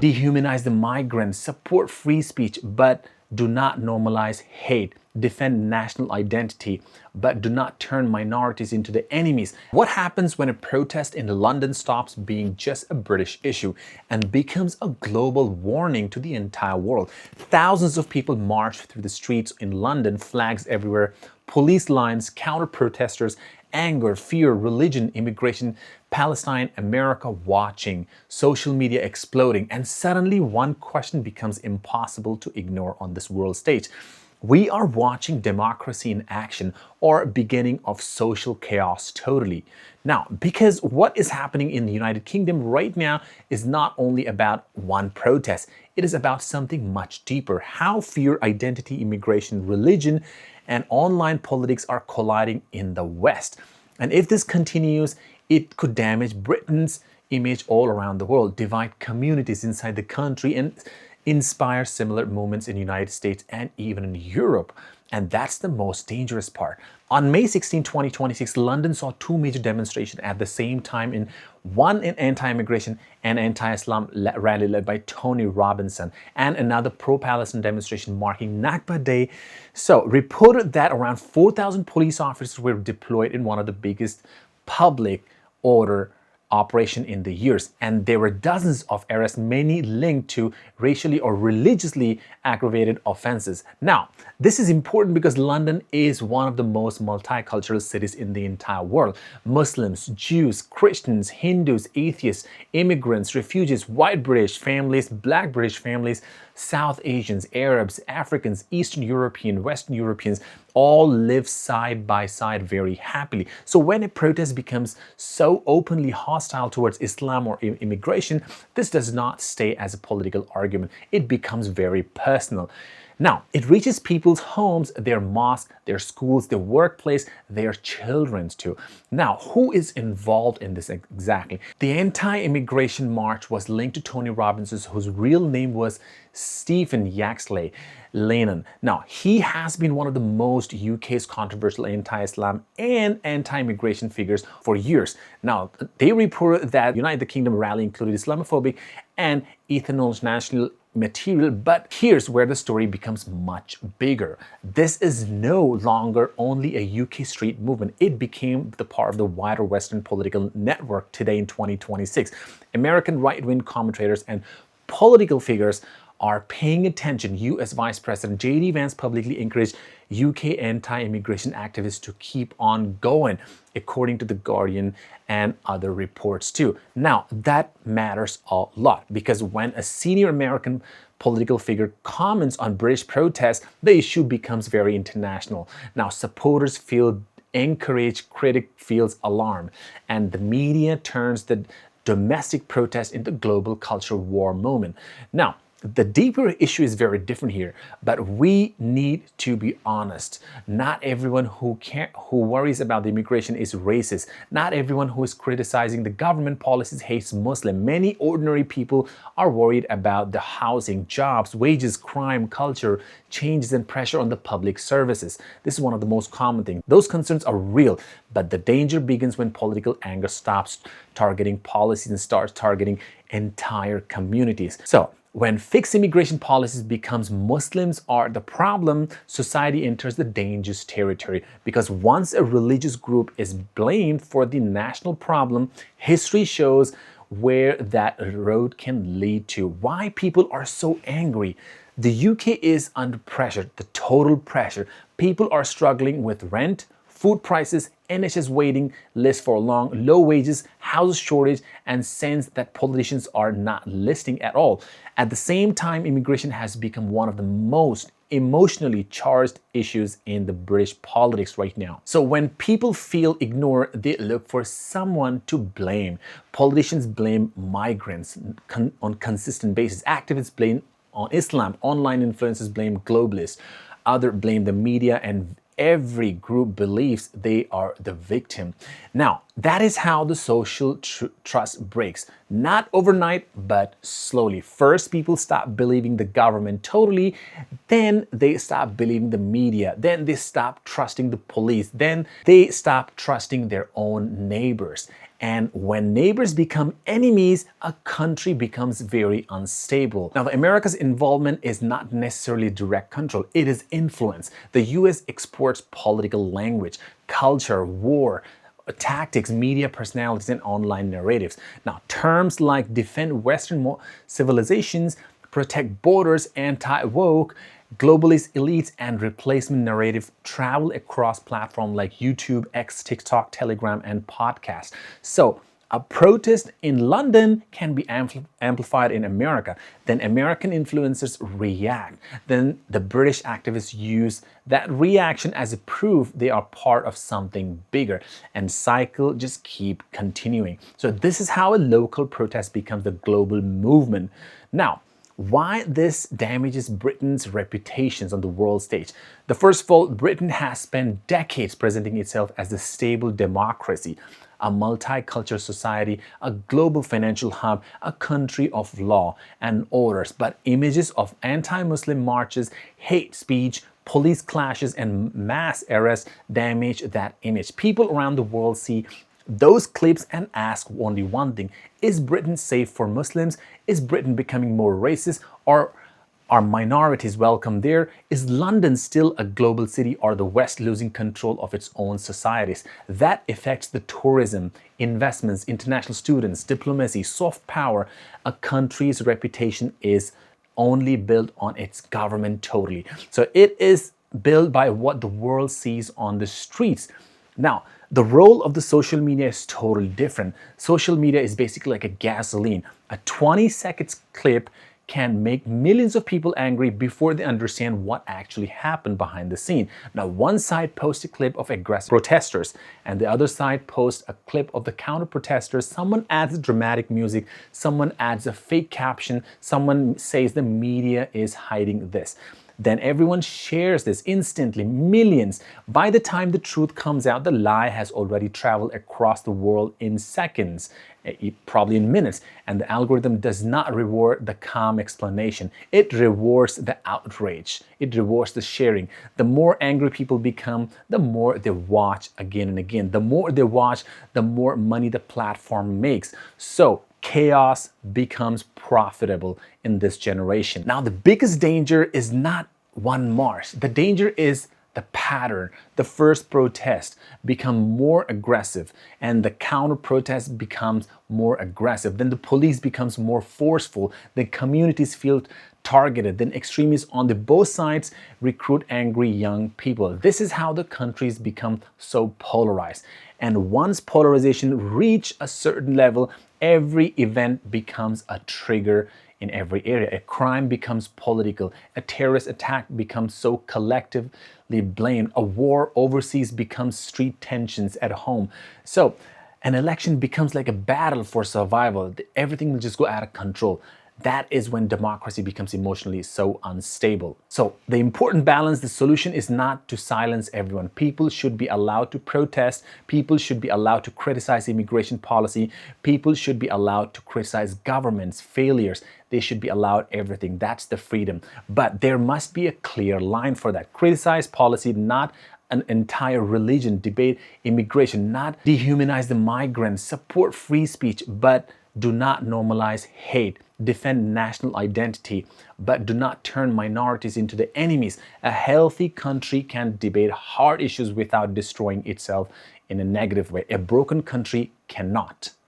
Dehumanize the migrants, support free speech, but do not normalize hate. Defend national identity, but do not turn minorities into the enemies. What happens when a protest in London stops being just a British issue and becomes a global warning to the entire world? Thousands of people marched through the streets in London, flags everywhere, police lines, counter-protesters, anger, fear, religion, immigration, Palestine, America watching, social media exploding, and suddenly one question becomes impossible to ignore on this world stage. We are watching democracy in action or beginning of social chaos totally. Now, because what is happening in the United Kingdom right now is not only about one protest, it is about something much deeper. How fear, identity, immigration, religion, and online politics are colliding in the West. And if this continues, it could damage Britain's image all around the world, divide communities inside the country, and inspire similar movements in the United States and even in Europe. And that's the most dangerous part. On May 16, 2026, London saw two major demonstrations at the same time, one in anti-immigration and anti-Islam rally led by Tony Robinson, and another pro-Palestine demonstration marking Nakba Day. So, reported that around 4,000 police officers were deployed in one of the biggest public order operation in the years, and there were dozens of arrests, many linked to racially or religiously aggravated offenses. Now, this is important because London is one of the most multicultural cities in the entire world. Muslims, Jews, Christians, Hindus, atheists, immigrants, refugees, white British families, black British families, South Asians, Arabs, Africans, Eastern European, Western Europeans all live side by side very happily. So when a protest becomes so openly hostile towards Islam or immigration, this does not stay as a political argument. It becomes very personal. Now, it reaches people's homes, their mosques, their schools, their workplace, their children's too. Now, who is involved in this exactly? The anti-immigration march was linked to Tony Robinson, whose real name was Stephen Yaxley Lennon. Now, he has been one of the most UK's controversial anti-Islam and anti-immigration figures for years. Now, they reported that United Kingdom rally included Islamophobic and national material, but here's where the story becomes much bigger. This is no longer only a UK street movement. It became the part of the wider Western political network today in 2026. American right-wing commentators and political figures are paying attention. US Vice President J.D. Vance publicly encouraged UK anti-immigration activists to keep on going, according to The Guardian and other reports too. Now, that matters a lot because when a senior American political figure comments on British protests, the issue becomes very international. Now, supporters feel encouraged, critic feels alarmed, and the media turns the domestic protest into global cultural war moment. Now, the deeper issue is very different here, but we need to be honest. Not everyone who worries about the immigration is racist. Not everyone who is criticizing the government policies hates Muslim. Many ordinary people are worried about the housing, jobs, wages, crime, culture, changes and pressure on the public services. This is one of the most common things. Those concerns are real, but the danger begins when political anger stops targeting policies and starts targeting entire communities. So, when fixed immigration policies becomes Muslims are the problem, society enters the dangerous territory, because once a religious group is blamed for the national problem, history shows where that road can lead to. Why people are so angry. The UK is under pressure, the total pressure. People are struggling with rent, food prices, NHS waiting lists for long, low wages, house shortage, and sense that politicians are not listening at all. At the same time, immigration has become one of the most emotionally charged issues in the British politics right now. So when people feel ignored, they look for someone to blame. Politicians blame migrants on consistent basis. Activists blame on Islam. Online influencers blame globalists. Others blame the media, and every group believes they are the victim. Now, that is how the social trust breaks. Not overnight, but slowly. First, people stop believing the government totally. Then they stop believing the media. Then they stop trusting the police. Then they stop trusting their own neighbors. And when neighbors become enemies, a country becomes very unstable. Now, the America's involvement is not necessarily direct control, it is influence. The US exports political language, culture, war, tactics, media personalities, and online narratives. Now, terms like defend Western civilizations, protect borders, anti-woke, globalist elites, and replacement narrative travel across platforms like YouTube, X, TikTok, Telegram, and podcasts. So, a protest in London can be amplified in America. Then American influencers react. Then the British activists use that reaction as a proof they are part of something bigger. And cycle just keep continuing. So this is how a local protest becomes a global movement. Now, why this damages Britain's reputations on the world stage. The first of all, Britain has spent decades presenting itself as a stable democracy, a multicultural society, a global financial hub, a country of law and orders. But images of anti-Muslim marches, hate speech, police clashes, and mass arrests damage that image. People around the world see those clips and ask only one thing: is Britain safe for Muslims? Is Britain becoming more racist? Or are minorities welcome there? Is London still a global city, or the West losing control of its own societies? That affects the tourism, investments, international students, diplomacy, soft power. A country's reputation is only built on its government totally. So it is built by what the world sees on the streets. Now, the role of the social media is totally different. Social media is basically like a gasoline. A 20-second clip can make millions of people angry before they understand what actually happened behind the scene. Now, one side posts a clip of aggressive protesters, and the other side posts a clip of the counter protesters. Someone adds dramatic music, someone adds a fake caption, someone says the media is hiding this. Then everyone shares this instantly, millions. By the time the truth comes out, the lie has already traveled across the world in seconds, probably in minutes. And the algorithm does not reward the calm explanation. It rewards the outrage. It rewards the sharing. The more angry people become, the more they watch again and again. The more they watch, the more money the platform makes. So chaos becomes profitable in this generation. Now, the biggest danger is not one march. The danger is the pattern. The first protest become more aggressive, and the counter protest becomes more aggressive. Then the police becomes more forceful. Then communities feel targeted. Then extremists on the both sides recruit angry young people. This is how the countries become so polarized. And once polarization reach a certain level, every event becomes a trigger in every area. A crime becomes political. A terrorist attack becomes so collectively blamed. A war overseas becomes street tensions at home. So an election becomes like a battle for survival. Everything will just go out of control. That is when democracy becomes emotionally so unstable. So the important balance, the solution is not to silence everyone. People should be allowed to protest. People should be allowed to criticize immigration policy. People should be allowed to criticize governments' failures. They should be allowed everything. That's the freedom. But there must be a clear line for that. Criticize policy, not an entire religion. Debate immigration, not dehumanize the migrants. Support free speech, but do not normalize hate. Defend national identity, but do not turn minorities into the enemies. A healthy country can debate hard issues without destroying itself in a negative way. A broken country cannot.